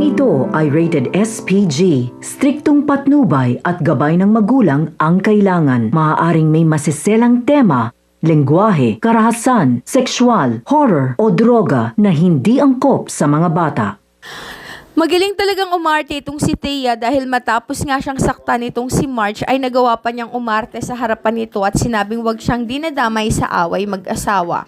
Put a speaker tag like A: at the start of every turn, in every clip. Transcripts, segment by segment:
A: ito ay rated SPG. Striktong patnubay at gabay ng magulang ang kailangan. Maaaring may masiselang tema, lengguwahe, karahasan, sexual, horror o droga na hindi angkop sa mga bata.
B: Magaling talagang umarte itong si Thea dahil matapos nga siyang saktan nitong si Marge ay nagawa pa niyang umarte sa harapan nito at sinabing wag siyang dinadamay sa away mag-asawa.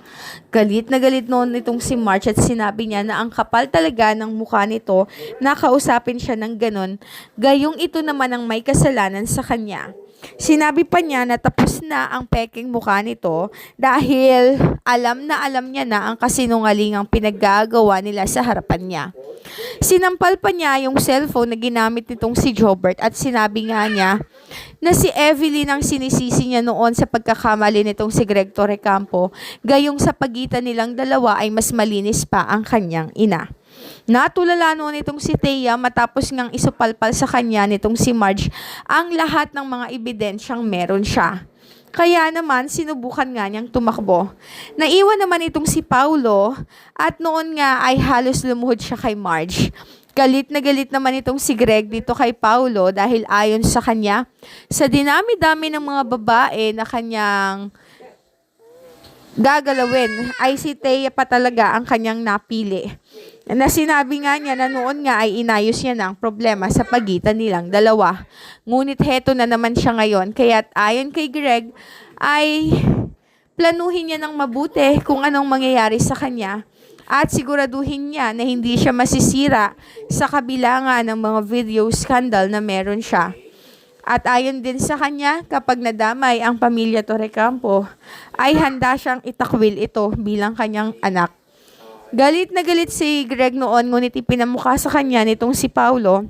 B: Galit na galit noon itong si Marge at sinabi niya na ang kapal talaga ng mukha nito na kausapin siya ng ganon, gayong ito naman ang may kasalanan sa kanya. Sinabi pa niya na tapos na ang peking mukha nito dahil alam niya na ang kasinungalingang pinaggagawa nila sa harapan niya. Sinampal pa niya yung cellphone na ginamit nitong si Jobert at sinabi nga niya na si Evelyn ang sinisisi niya noon sa pagkakamali nitong si Greg Torrecampo, gayong sa pagitan nilang dalawa ay mas malinis pa ang kanyang ina. Natulala noon itong si Thea matapos ngang isupalpal sa kanya nitong si Marge ang lahat ng mga ebidensyang meron siya. Kaya naman, sinubukan nga niyang tumakbo. Naiwan naman itong si Paulo at noon nga ay halos lumuhod siya kay Marge. Galit na galit naman itong si Greg dito kay Paulo dahil ayon sa kanya, sa dinami-dami ng mga babae na kanyang gagalawin ay si Thea pa talaga ang kanyang napili. Na sinabi nga niya na noon nga ay inayos niya na ang problema sa pagitan nilang dalawa. Ngunit heto na naman siya ngayon, kaya't ayon kay Greg ay planuhin niya ng mabuti kung anong mangyayari sa kanya at siguraduhin niya na hindi siya masisira sa kabila nga ng mga video scandal na meron siya. At ayon din sa kanya, kapag nadamay ang pamilya Torrecampo, ay handa siyang itakwil ito bilang kanyang anak. Galit na galit si Greg noon, ngunit ipinamukha sa kanya nitong si Paulo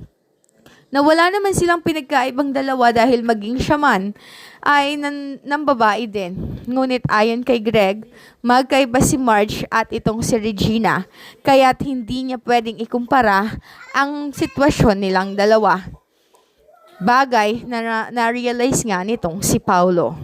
B: na wala naman silang pinagkaibang dalawa dahil maging siya man ay ng babae din. Ngunit ayon kay Greg, magkaiba si Marge at itong si Regina, kaya't hindi niya pwedeng ikumpara ang sitwasyon nilang dalawa. Bagay na na-realize nga nitong si Paulo.